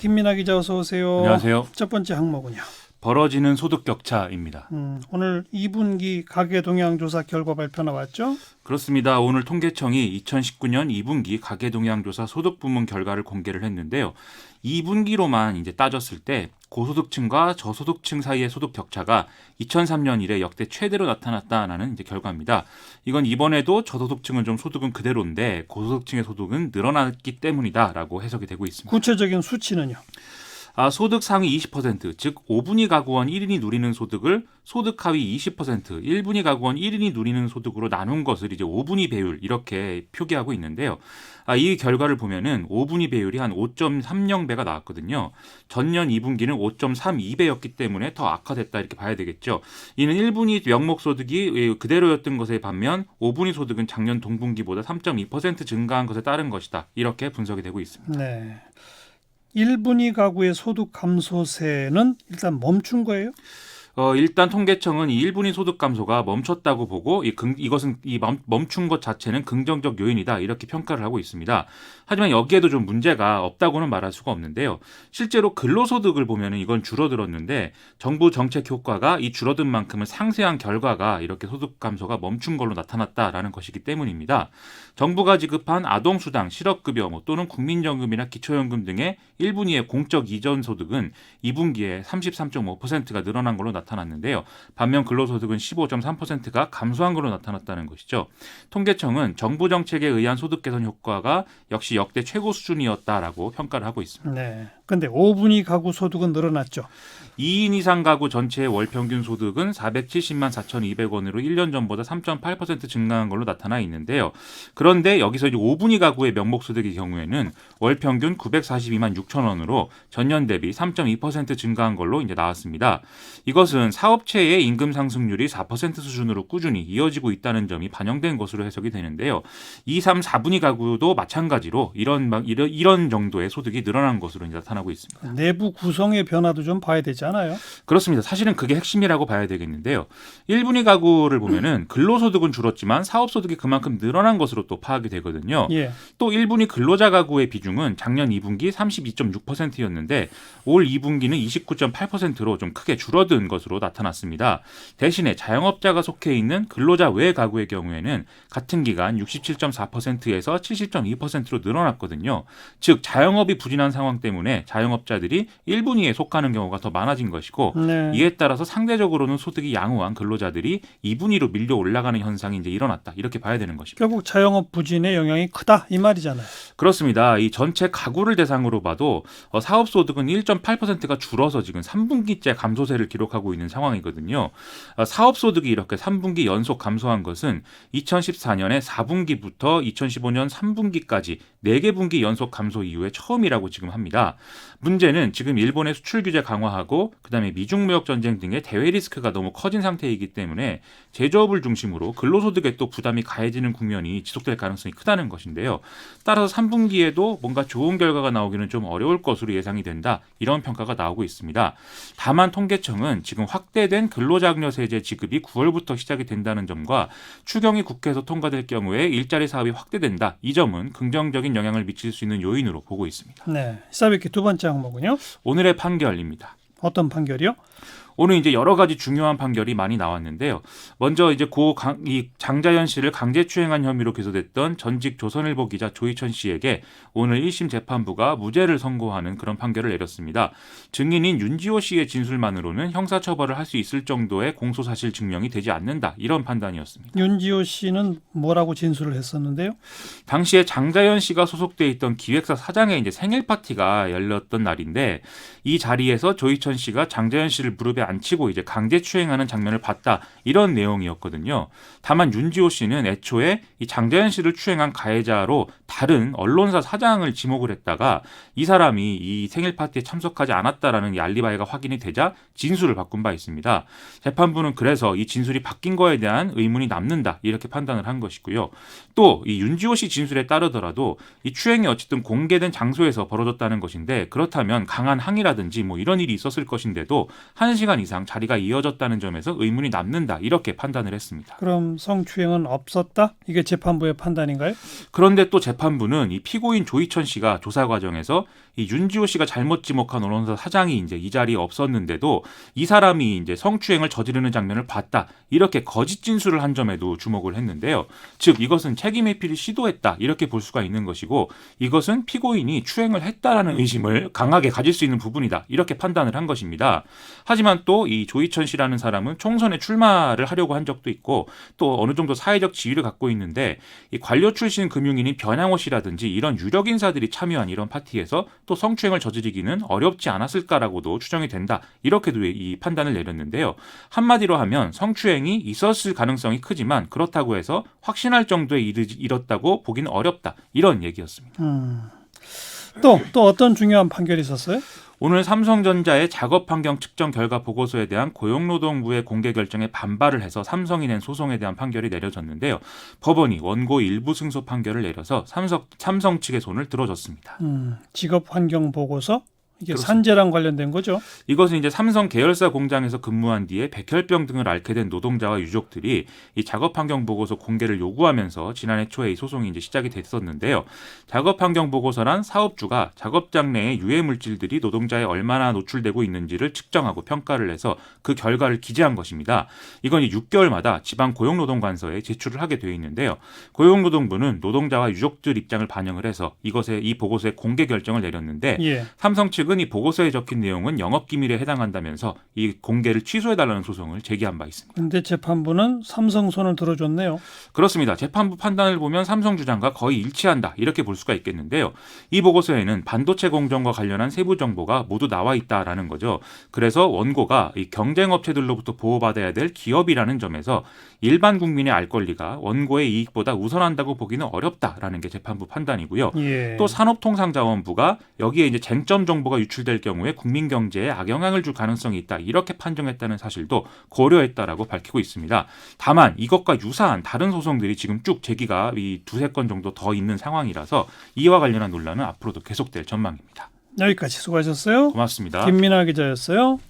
김민아 기자 어서 오세요. 안녕하세요. 첫 번째 항목은요. 벌어지는 소득 격차입니다. 오늘 2분기 가계동향조사 결과 발표 나왔죠? 그렇습니다. 오늘 통계청이 2019년 2분기 가계동향조사 소득부문 결과를 공개를 했는데요. 2분기로만 이제 따졌을 때 고소득층과 저소득층 사이의 소득 격차가 2003년 이래 역대 최대로 나타났다는 이제 결과입니다. 이건 이번에도 저소득층은 좀 소득은 그대로인데 고소득층의 소득은 늘어났기 때문이다라고 해석이 되고 있습니다. 구체적인 수치는요? 소득 상위 20%, 즉 5분위 가구원 1인이 누리는 소득을 소득 하위 20%, 1분위 가구원 1인이 누리는 소득으로 나눈 것을 이제 5분위 배율 이렇게 표기하고 있는데요. 이 결과를 보면은 5분위 배율이 한 5.30배가 나왔거든요. 전년 2분기는 5.32배였기 때문에 더 악화됐다 이렇게 봐야 되겠죠. 이는 1분위 명목 소득이 그대로였던 것에 반면 5분위 소득은 작년 동분기보다 3.2% 증가한 것에 따른 것이다. 이렇게 분석이 되고 있습니다. 네. 1분위 가구의 소득 감소세는 일단 멈춘 거예요? 일단 통계청은 이 1분위 소득 감소가 멈췄다고 보고 이것은 멈춘 것 자체는 긍정적 요인이다 이렇게 평가를 하고 있습니다. 하지만 여기에도 좀 문제가 없다고는 말할 수가 없는데요. 실제로 근로소득을 보면은 이건 줄어들었는데 정부 정책 효과가 이 줄어든 만큼은 상쇄한 결과가 이렇게 소득 감소가 멈춘 걸로 나타났다라는 것이기 때문입니다. 정부가 지급한 아동수당, 실업급여 또는 국민연금이나 기초연금 등의 1분위의 공적 이전 소득은 2분기에 33.5%가 늘어난 걸로 나타났는데요. 반면 근로소득은 15.3%가 감소한 걸로 나타났다는 것이죠. 통계청은 정부 정책에 의한 소득 개선 효과가 역시 역대 최고 수준이었다라고 평가를 하고 있습니다. 네. 근데 5분위 가구 소득은 늘어났죠. 2인 이상 가구 전체의 월 평균 소득은 470만 4,200원으로 1년 전보다 3.8% 증가한 걸로 나타나 있는데요. 그런데 여기서 이제 5분위 가구의 명목 소득의 경우에는 월 평균 942만 6천 원으로 전년 대비 3.2% 증가한 걸로 이제 나왔습니다. 이것은 사업체의 임금 상승률이 4% 수준으로 꾸준히 이어지고 있다는 점이 반영된 것으로 해석이 되는데요. 2, 3, 4분위 가구도 마찬가지로 이런 정도의 소득이 늘어난 것으로 이제 나타나고 있습니다. 내부 구성의 변화도 좀 봐야 되지 않아요? 그렇습니다. 사실은 그게 핵심이라고 봐야 되겠는데요. 1분위 가구를 보면은 근로소득은 줄었지만 사업소득이 그만큼 늘어난 것으로 또 파악이 되거든요. 예. 또 1분위 근로자 가구의 비중은 작년 2분기 32.6%였는데 올 2분기는 29.8%로 좀 크게 줄어든 것으로 나타났습니다. 대신에 자영업자가 속해 있는 근로자 외 가구의 경우에는 같은 기간 67.4%에서 70.2%로 늘어났거든요. 즉 자영업이 부진한 상황 때문에 자영업자들이 1분위에 속하는 경우가 더 많아진 것이고 네. 이에 따라서 상대적으로는 소득이 양호한 근로자들이 2분위로 밀려 올라가는 현상이 이제 일어났다. 이렇게 봐야 되는 것입니다. 결국 자영업 부진의 영향이 크다 이 말이잖아요. 그렇습니다. 이 전체 가구를 대상으로 봐도 사업소득은 1.8%가 줄어서 지금 3분기째 감소세를 기록하고 있는 상황이거든요. 사업소득이 이렇게 3분기 연속 감소한 것은 2014년에 4분기부터 2015년 3분기까지 4개 분기 연속 감소 이후에 처음이라고 지금 합니다. 문제는 지금 일본의 수출 규제 강화하고 그다음에 미중 무역 전쟁 등의 대외 리스크가 너무 커진 상태이기 때문에 제조업을 중심으로 근로소득에 또 부담이 가해지는 국면이 지속될 가능성이 크다는 것인데요. 따라서 3분기에도 뭔가 좋은 결과가 나오기는 좀 어려울 것으로 예상이 된다. 이런 평가가 나오고 있습니다. 다만 통계청은 지금 확대된 근로장려세제 지급이 9월부터 시작이 된다는 점과 추경이 국회에서 통과될 경우에 일자리 사업이 확대된다. 이 점은 긍정적인 영향을 미칠 수 있는 요인으로 보고 있습니다. 네. 시사뵙기 두 번째 항목은요? 오늘의 판결입니다. 어떤 판결이요? 오늘 이제 여러 가지 중요한 판결이 많이 나왔는데요. 먼저 이제 이 장자연 씨를 강제추행한 혐의로 기소됐던 전직 조선일보 기자 조희천 씨에게 오늘 1심 재판부가 무죄를 선고하는 그런 판결을 내렸습니다. 증인인 윤지호 씨의 진술만으로는 형사처벌을 할 수 있을 정도의 공소사실 증명이 되지 않는다. 이런 판단이었습니다. 윤지호 씨는 뭐라고 진술을 했었는데요? 당시에 장자연 씨가 소속돼 있던 기획사 사장의 이제 생일 파티가 열렸던 날인데 이 자리에서 조희천 씨가 장자연 씨를 무릎에 앉히고 이제 강제추행하는 장면을 봤다. 이런 내용이었거든요. 다만 윤지호 씨는 애초에 이 장자연 씨를 추행한 가해자로 다른 언론사 사장을 지목을 했다가 이 사람이 이 생일 파티에 참석하지 않았다라는 이 알리바이가 확인이 되자 진술을 바꾼 바 있습니다. 재판부는 그래서 이 진술이 바뀐 거에 대한 의문이 남는다. 이렇게 판단을 한 것이고요. 또 이 윤지호 씨 진술에 따르더라도 이 추행이 어쨌든 공개된 장소에서 벌어졌다는 것인데 그렇다면 강한 항의라든지 뭐 이런 일이 있었을 것인데도 1시간 3시간 이상 자리가 이어졌다는 점에서 의문이 남는다. 이렇게 판단을 했습니다. 그럼 성추행은 없었다? 이게 재판부의 판단인가요? 그런데 또 재판부는 이 피고인 조희천 씨가 조사 과정에서 이 윤지호 씨가 잘못 지목한 언론사 사장이 이제 이 자리에 없었는데도 이 사람이 이제 성추행을 저지르는 장면을 봤다. 이렇게 거짓 진술을 한 점에도 주목을 했는데요. 즉 이것은 책임 회피를 시도했다. 이렇게 볼 수가 있는 것이고 이것은 피고인이 추행을 했다라는 의심을 강하게 가질 수 있는 부분이다. 이렇게 판단을 한 것입니다. 하지만 또 이 조희천 씨라는 사람은 총선에 출마를 하려고 한 적도 있고 또 어느 정도 사회적 지위를 갖고 있는데 이 관료 출신 금융인인 변양호 씨라든지 이런 유력 인사들이 참여한 이런 파티에서 또 성추행을 저지르기는 어렵지 않았을까라고도 추정이 된다. 이렇게도 이 판단을 내렸는데요. 한마디로 하면 성추행이 있었을 가능성이 크지만 그렇다고 해서 확신할 정도에 이르렀다고 보기는 어렵다. 이런 얘기였습니다. 또 어떤 중요한 판결이 있었어요? 오늘 삼성전자의 작업 환경 측정 결과 보고서에 대한 고용노동부의 공개 결정에 반발을 해서 삼성이 낸 소송에 대한 판결이 내려졌는데요. 법원이 원고 일부 승소 판결을 내려서 삼성 측의 손을 들어줬습니다. 직업 환경 보고서? 이게 그렇습니다. 산재랑 관련된 거죠? 이것은 이제 삼성 계열사 공장에서 근무한 뒤에 백혈병 등을 앓게 된 노동자와 유족들이 이 작업 환경 보고서 공개를 요구하면서 지난해 초에 이 소송이 이제 시작이 됐었는데요. 작업 환경 보고서란 사업주가 작업장 내에 유해 물질들이 노동자에 얼마나 노출되고 있는지를 측정하고 평가를 해서 그 결과를 기재한 것입니다. 이건 6개월마다 지방 고용노동관서에 제출을 하게 되어 있는데요. 고용노동부는 노동자와 유족들 입장을 반영을 해서 이 보고서의 공개 결정을 내렸는데 예. 삼성 측은 이 보고서에 적힌 내용은 영업기밀에 해당한다면서 이 공개를 취소해달라는 소송을 제기한 바 있습니다. 그런데 재판부는 삼성 손을 들어줬네요. 그렇습니다. 재판부 판단을 보면 삼성 주장과 거의 일치한다 이렇게 볼 수가 있겠는데요. 이 보고서에는 반도체 공정과 관련한 세부 정보가 모두 나와 있다라는 거죠. 그래서 원고가 이 경쟁업체들로부터 보호받아야 될 기업이라는 점에서 일반 국민의 알 권리가 원고의 이익보다 우선한다고 보기는 어렵다라는 게 재판부 판단이고요. 예. 또 산업통상자원부가 여기에 이제 쟁점 정보가 유출될 경우에 국민 경제에 악영향을 줄 가능성이 있다. 이렇게 판정했다는 사실도 고려했다라고 밝히고 있습니다. 다만 이것과 유사한 다른 소송들이 지금 쭉 제기가 이 두세 건 정도 더 있는 상황이라서 이와 관련한 논란은 앞으로도 계속될 전망입니다. 여기까지 수고하셨어요. 고맙습니다. 김민아 기자였어요.